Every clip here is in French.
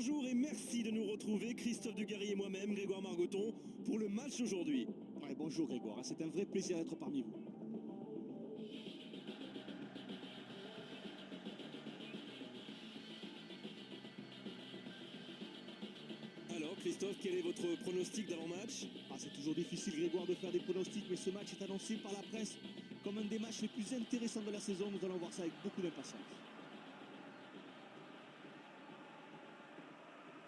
Bonjour et merci de nous retrouver, Christophe Dugarry et moi-même, Grégoire Margoton, pour le match aujourd'hui. Ouais, bonjour Grégoire, c'est un vrai plaisir d'être parmi vous. Alors Christophe, quel est votre pronostic d'avant-match? C'est toujours difficile Grégoire de faire des pronostics, mais ce match est annoncé par la presse comme un des matchs les plus intéressants de la saison. Nous allons voir ça avec beaucoup d'impatience.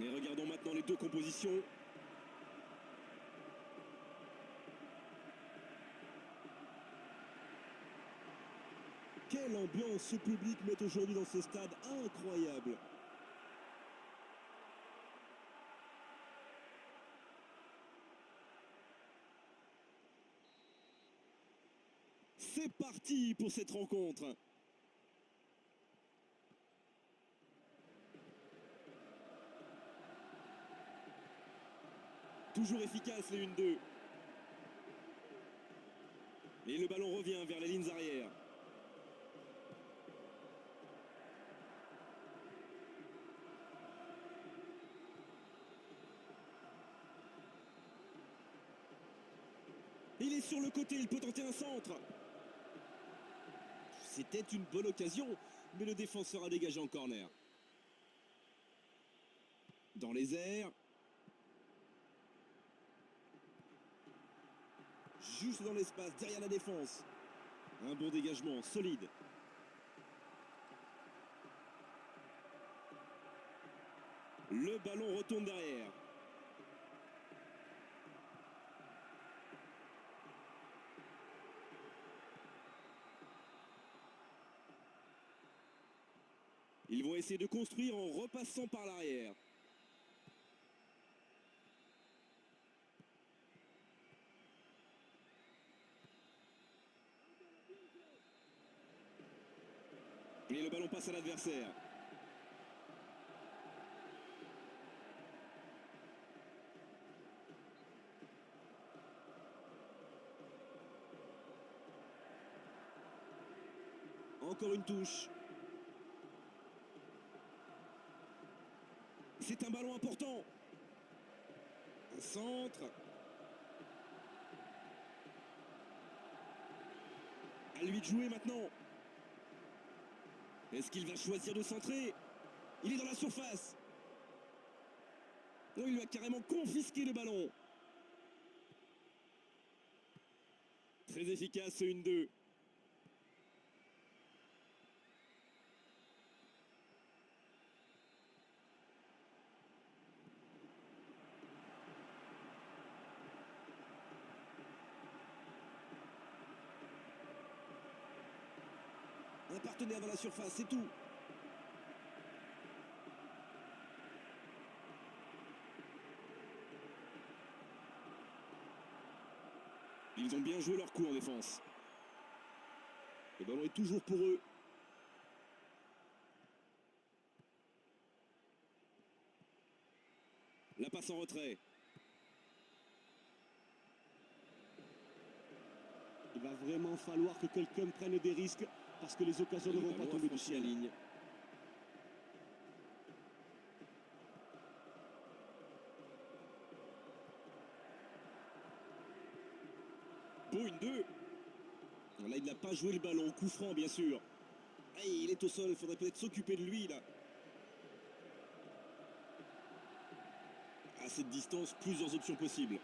Et regardons maintenant les deux compositions. Quelle ambiance ce public met aujourd'hui dans ce stade incroyable! C'est parti pour cette rencontre. Toujours efficace les 1-2. Et le ballon revient vers les lignes arrières. Il est sur le côté, il peut tenter un centre. C'était une bonne occasion, mais le défenseur a dégagé en corner. Dans les airs. Juste dans l'espace, derrière la défense. Un bon dégagement, solide. Le ballon retourne derrière. Ils vont essayer de construire en repassant par l'arrière. Et le ballon passe à l'adversaire. Encore une touche. C'est un ballon important. Un centre. À lui de jouer maintenant. Est-ce qu'il va choisir de centrer? Il est dans la surface. Oh, il lui a carrément confisqué le ballon. Très efficace ce 1-2. Un partenaire dans la surface, c'est tout. Ils ont bien joué leur coup en défense. Le ballon est toujours pour eux. La passe en retrait. Il va vraiment falloir que quelqu'un prenne des risques parce que les occasions ne vont pas tomber du ciel. La ligne. Beau 1-2. Là, il n'a pas joué le ballon. Coup franc, bien sûr. Hey, il est au sol. Il faudrait peut-être s'occuper de lui, là. À cette distance, plusieurs options possibles.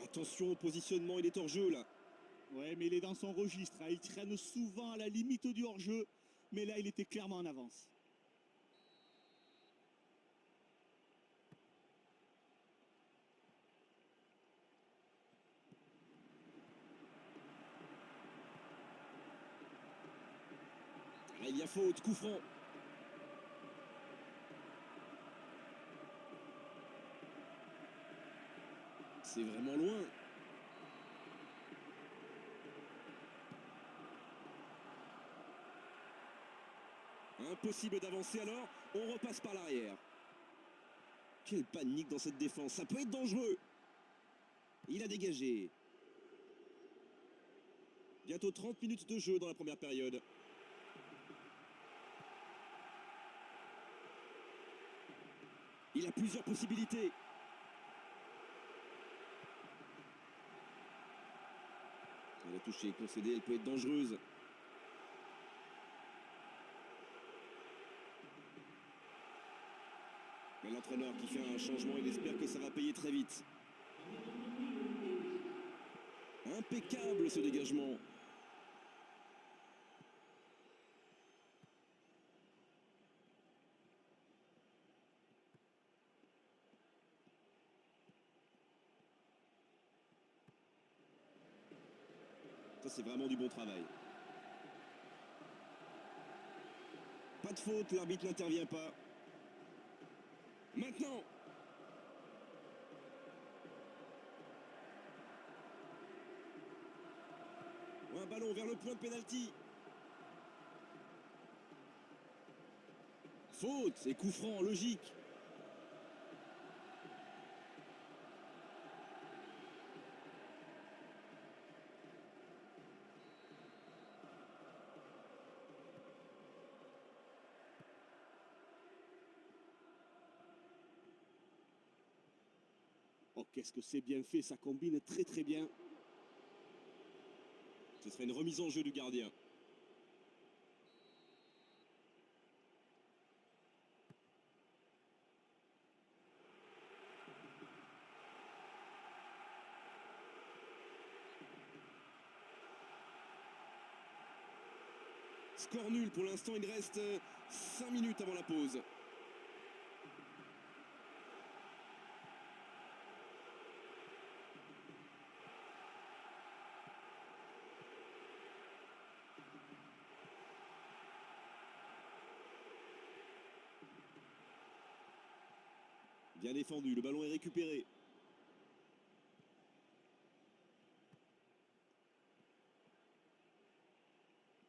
Attention au positionnement, il est hors jeu, là. Ouais, mais il est dans son registre. Il traîne souvent à la limite du hors-jeu. Mais là, il était clairement en avance. Là, il y a faute, coup franc. C'est vraiment loin. Impossible d'avancer alors, on repasse par l'arrière. Quelle panique dans cette défense, ça peut être dangereux. Il a dégagé. Bientôt 30 minutes de jeu dans la première période. Il a plusieurs possibilités. La touche est concédée, elle peut être dangereuse. Mais l'entraîneur qui fait un changement, il espère que ça va payer très vite. Impeccable ce dégagement. Ça, c'est vraiment du bon travail. Pas de faute, l'arbitre n'intervient pas. Maintenant. Un ballon vers le point de pénalty. Faute et coup franc, logique. Oh, qu'est-ce que c'est bien fait, ça combine très très bien. Ce serait une remise en jeu du gardien. Score nul pour l'instant, il reste 5 minutes avant la pause. Bien défendu, le ballon est récupéré.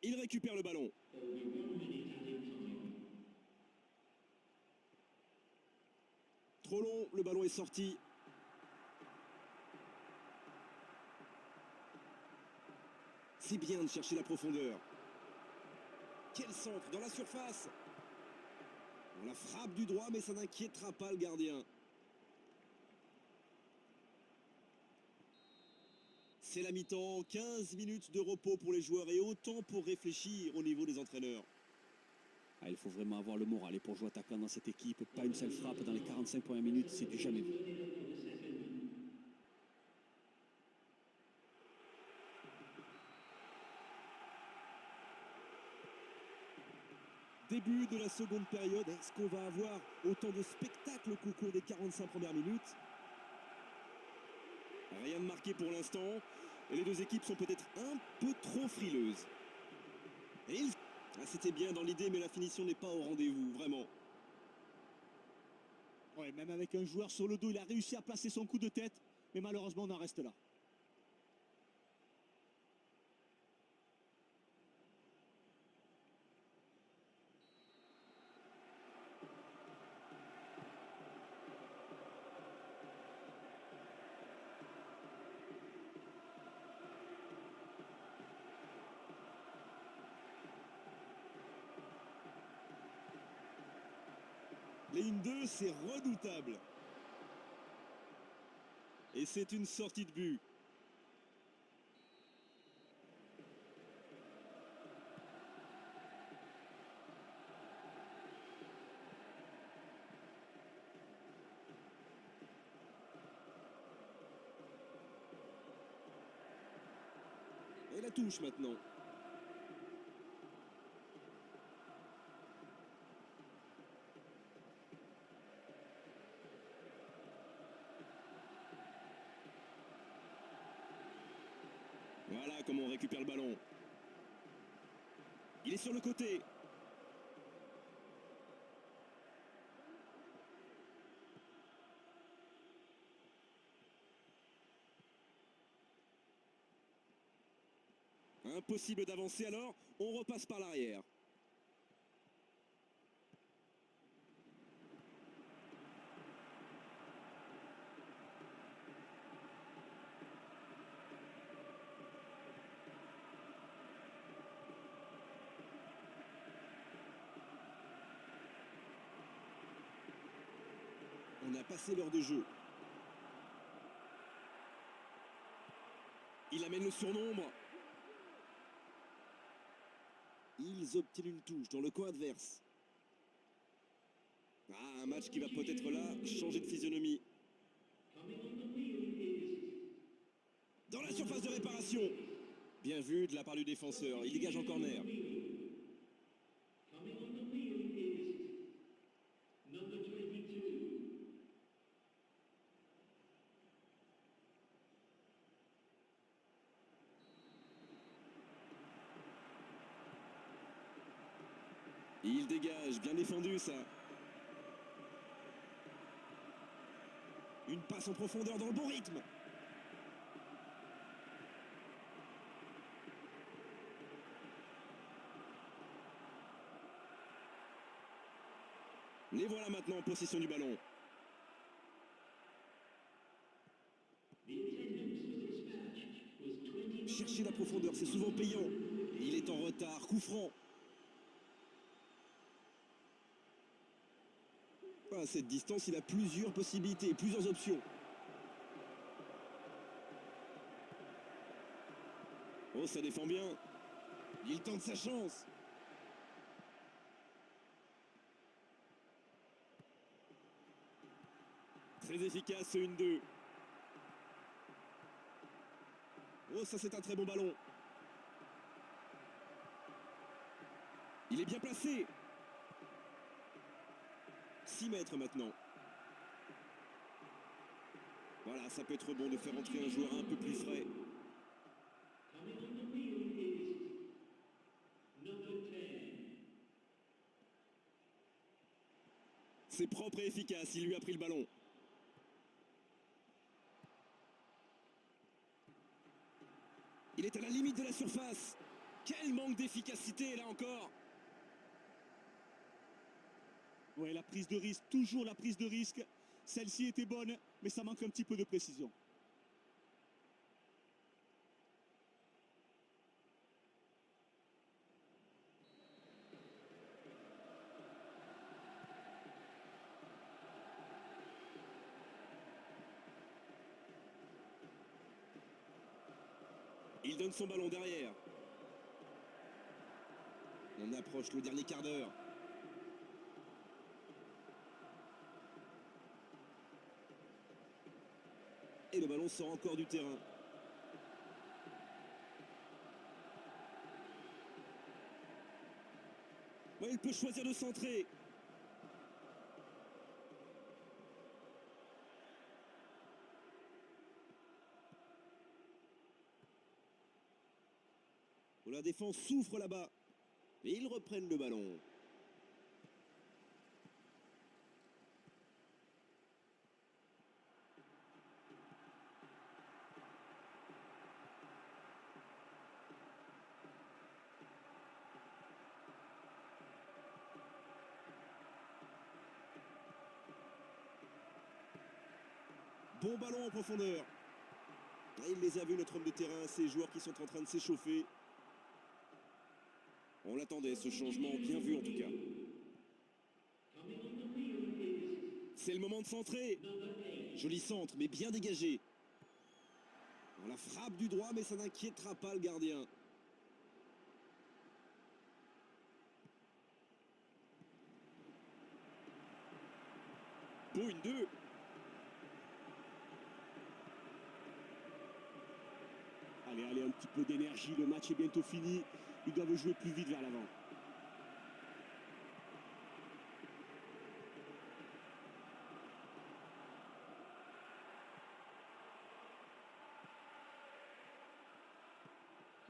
Il récupère le ballon. Trop long, le ballon est sorti. C'est bien de chercher la profondeur. Quel centre dans la surface. On la frappe du droit, mais ça n'inquiétera pas le gardien. C'est la mi-temps, 15 minutes de repos pour les joueurs et autant pour réfléchir au niveau des entraîneurs. Ah, il faut vraiment avoir le moral et pour jouer attaquant dans cette équipe, pas une seule frappe dans les 45 premières minutes, c'est du jamais vu. Début de la seconde période, est-ce qu'on va avoir autant de spectacles au cours des 45 premières minutes? Rien de marqué pour l'instant, et les deux équipes sont peut-être un peu trop frileuses. Et c'était bien dans l'idée, mais la finition n'est pas au rendez-vous, vraiment. Ouais, même avec un joueur sur le dos, il a réussi à placer son coup de tête, mais malheureusement on en reste là. Ligne 2, c'est redoutable. Et c'est une sortie de but. Et la touche maintenant. Voilà comment on récupère le ballon. Il est sur le côté. Impossible d'avancer alors, on repasse par l'arrière. On a passé l'heure de jeu. Il amène le surnombre. Ils obtiennent une touche dans le coin adverse. Ah, un match qui va peut-être là changer de physionomie. Dans la surface de réparation. Bien vu de la part du défenseur. Il dégage en corner. Il dégage, bien défendu ça. Une passe en profondeur dans le bon rythme. Les voilà maintenant en possession du ballon. Chercher la profondeur, c'est souvent payant. Il est en retard, coup franc. À cette distance, il a plusieurs possibilités, plusieurs options. Oh, ça défend bien. Il tente sa chance. Très efficace, ce 1-2. Oh, ça c'est un très bon ballon. Il est bien placé. 6 mètres maintenant. Voilà, ça peut être bon de faire entrer un joueur un peu plus frais. C'est propre et efficace, il lui a pris le ballon. Il est à la limite de la surface. Quel manque d'efficacité là encore. Ouais, la prise de risque, toujours la prise de risque. Celle-ci était bonne, mais ça manque un petit peu de précision. Il donne son ballon derrière. On approche le dernier quart d'heure. Et le ballon sort encore du terrain. Ouais, il peut choisir de centrer. Oh, la défense souffre là-bas. Et ils reprennent le ballon. Bon ballon en profondeur. Et il les a vus, notre homme de terrain, ces joueurs qui sont en train de s'échauffer. On l'attendait, ce changement, bien vu en tout cas. C'est le moment de centrer. Joli centre, mais bien dégagé. On la frappe du droit, mais ça n'inquiétera pas le gardien. Pour une 2. Allez, allez, un petit peu d'énergie, le match est bientôt fini. Ils doivent jouer plus vite vers l'avant.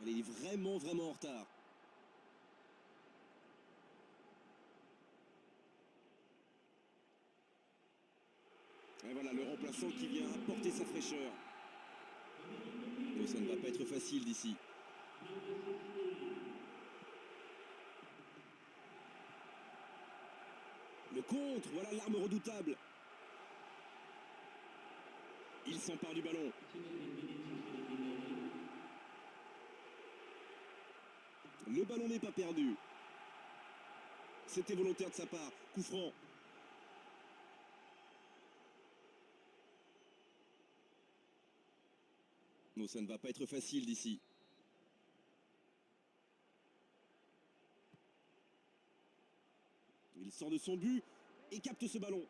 Il est vraiment, vraiment en retard. Et voilà, le remplaçant qui vient apporter sa fraîcheur. Oh, ça ne va pas être facile d'ici. Le contre, voilà l'arme redoutable. Il s'empare du ballon. Le ballon n'est pas perdu. C'était volontaire de sa part. Coup franc. Non, ça ne va pas être facile d'ici. Il sort de son but et capte ce ballon.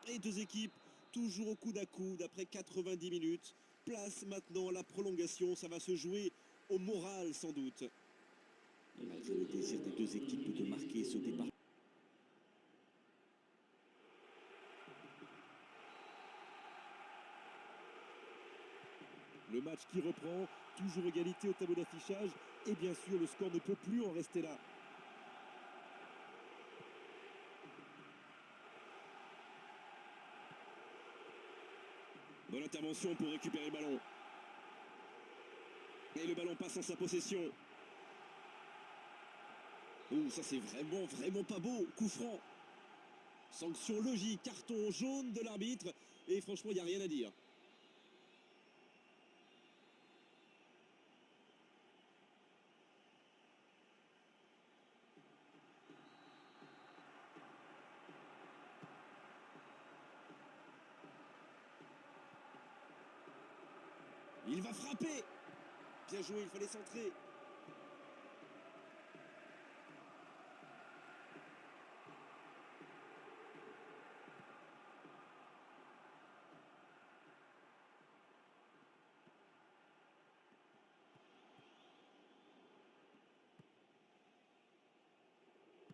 Et deux équipes toujours au coude à coude après 90 minutes. Place maintenant la prolongation, ça va se jouer au moral sans doute. Et malgré le désir des deux équipes de marquer ce départ. Le match qui reprend, toujours égalité au tableau d'affichage. Et bien sûr, le score ne peut plus en rester là. Bonne intervention pour récupérer le ballon. Et le ballon passe en sa possession. Ouh, ça c'est vraiment pas beau. Coup franc. Sanction logique, carton jaune de l'arbitre. Et franchement, il n'y a rien à dire. Il va frapper. Bien joué, il fallait centrer.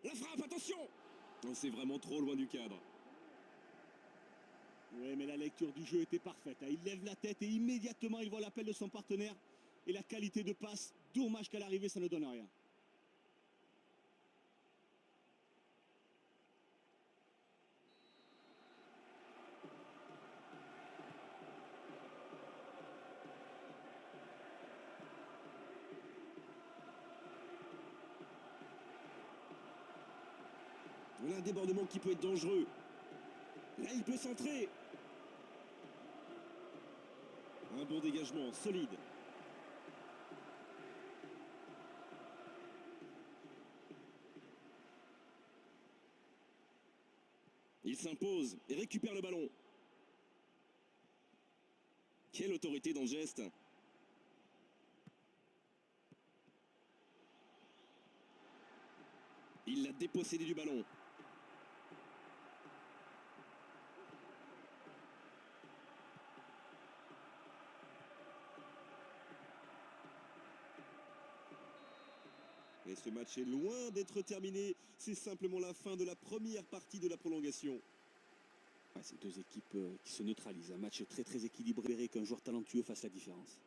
La frappe, attention. Oh, c'est vraiment trop loin du cadre. Oui, mais la lecture du jeu était parfaite. Il lève la tête et immédiatement il voit l'appel de son partenaire. Et la qualité de passe, dommage qu'à l'arrivée ça ne donne rien. On a un débordement qui peut être dangereux. Là, il peut centrer. Un bon dégagement, solide. Il s'impose et récupère le ballon. Quelle autorité dans le geste. Il l'a dépossédé du ballon. Et ce match est loin d'être terminé. C'est simplement la fin de la première partie de la prolongation. Ouais, c'est deux équipes qui se neutralisent. Un match très équilibré, qu'un joueur talentueux fasse la différence.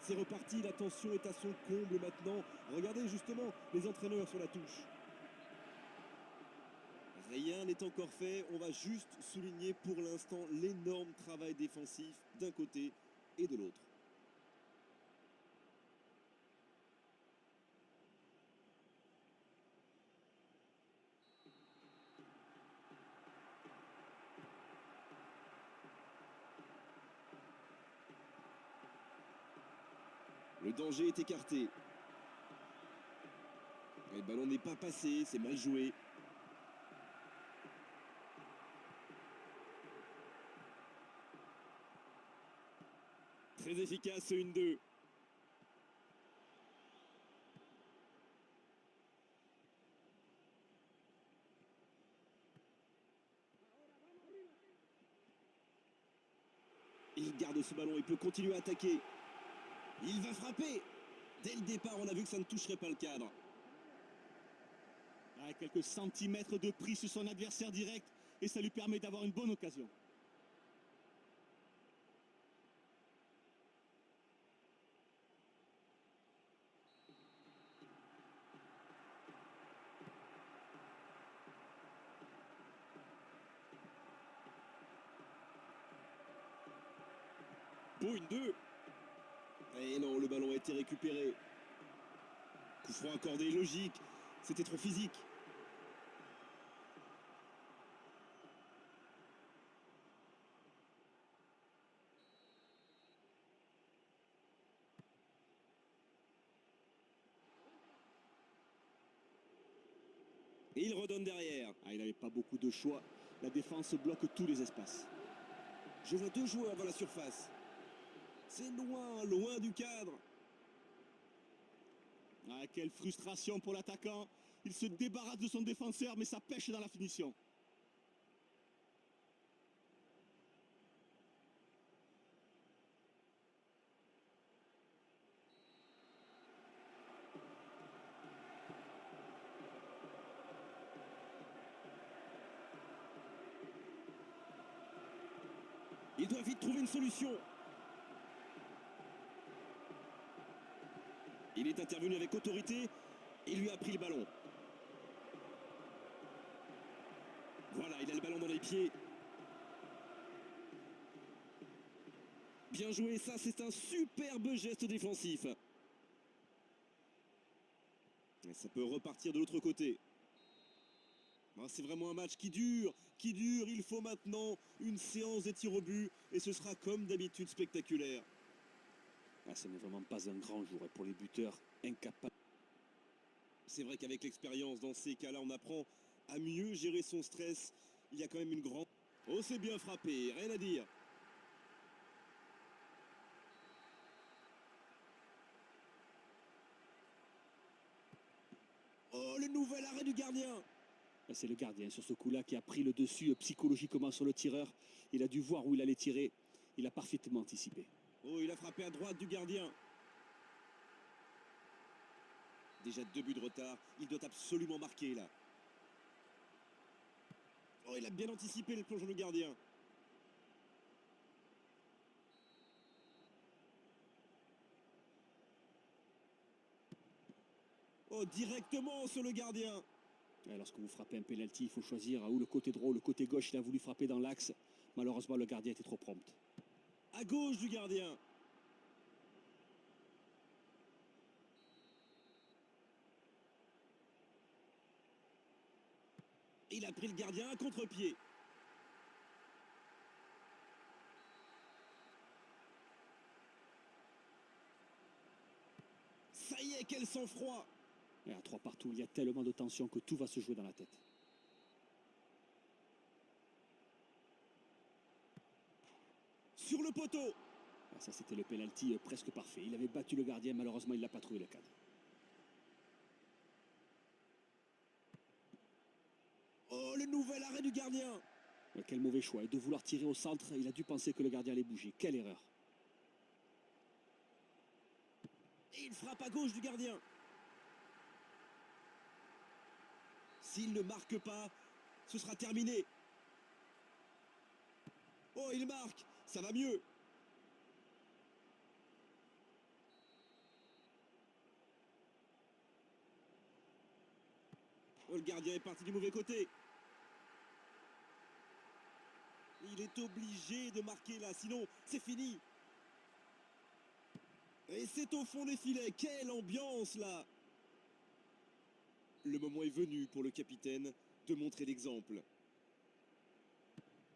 C'est reparti, la tension est à son comble maintenant. Regardez justement les entraîneurs sur la touche. Rien n'est encore fait, on va juste souligner pour l'instant l'énorme travail défensif d'un côté et de l'autre. Le danger est écarté. Et le ballon n'est pas passé, c'est mal joué. Très efficace, ce 1-2. Il garde ce ballon, il peut continuer à attaquer. Il va frapper. Dès le départ, on a vu que ça ne toucherait pas le cadre. Quelques centimètres de prise sur son adversaire direct et ça lui permet d'avoir une bonne occasion. Beau 1-2. Et non, le ballon a été récupéré. Coup franc accordé, logique. C'était trop physique. Et il redonne derrière. Ah, il n'avait pas beaucoup de choix. La défense bloque tous les espaces. Je vois deux joueurs dans la surface. C'est loin, loin du cadre. Ah, quelle frustration pour l'attaquant. Il se débarrasse de son défenseur, mais ça pêche dans la finition. Il doit vite trouver une solution. Il est intervenu avec autorité et lui a pris le ballon. Voilà, il a le ballon dans les pieds. Bien joué, ça c'est un superbe geste défensif. Et ça peut repartir de l'autre côté. Ah, c'est vraiment un match qui dure. Il faut maintenant une séance de tirs au but et ce sera comme d'habitude spectaculaire. Ah, ce n'est vraiment pas un grand jour pour les buteurs incapables. C'est vrai qu'avec l'expérience dans ces cas-là, on apprend à mieux gérer son stress. Il y a quand même une grande... Oh, c'est bien frappé, rien à dire. Oh, le nouvel arrêt du gardien. C'est le gardien sur ce coup-là qui a pris le dessus psychologiquement sur le tireur. Il a dû voir où il allait tirer. Il a parfaitement anticipé. Oh, il a frappé à droite du gardien. Déjà 2 buts de retard. Il doit absolument marquer là. Oh, il a bien anticipé le plongeon du gardien. Oh, directement sur le gardien. Lorsque vous frappez un pénalty, il faut choisir où le côté droit ou le côté gauche. Il a voulu frapper dans l'axe. Malheureusement, le gardien était trop prompt. À gauche du gardien. Il a pris le gardien à contre-pied. Ça y est, quel sang-froid. Et à 3 partout, il y a tellement de tension que tout va se jouer dans la tête. Sur le poteau. Ça, c'était le pénalty presque parfait. Il avait battu le gardien, malheureusement, il n'a pas trouvé le cadre. Oh, le nouvel arrêt du gardien. Quel mauvais choix. Et de vouloir tirer au centre, il a dû penser que le gardien allait bouger. Quelle erreur. Et il frappe à gauche du gardien. S'il ne marque pas, ce sera terminé. Oh, il marque. Ça va mieux. Oh, le gardien est parti du mauvais côté. Il est obligé de marquer là, sinon c'est fini. Et c'est au fond des filets. Quelle ambiance là. Le moment est venu pour le capitaine de montrer l'exemple.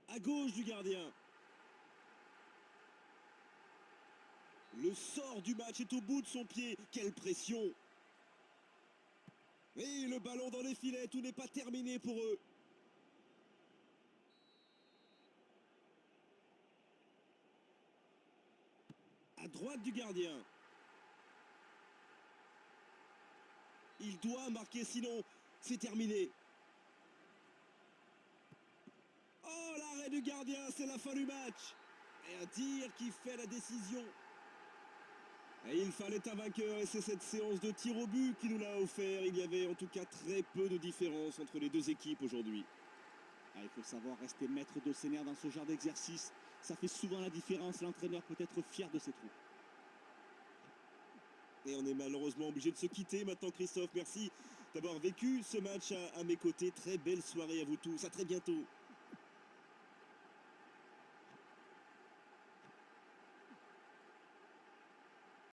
À gauche du gardien. Le sort du match est au bout de son pied. Quelle pression. Et le ballon dans les filets. Tout n'est pas terminé pour eux. À droite du gardien. Il doit marquer, sinon c'est terminé. Oh, l'arrêt du gardien, c'est la fin du match. Et un tir qui fait la décision. Et il fallait un vainqueur et c'est cette séance de tir au but qui nous l'a offert. Il y avait en tout cas très peu de différence entre les deux équipes aujourd'hui. Il faut savoir rester maître de ses nerfs dans ce genre d'exercice. Ça fait souvent la différence. L'entraîneur peut être fier de ses troupes. Et on est malheureusement obligé de se quitter maintenant, Christophe. Merci d'avoir vécu ce match à mes côtés. Très belle soirée à vous tous. À très bientôt.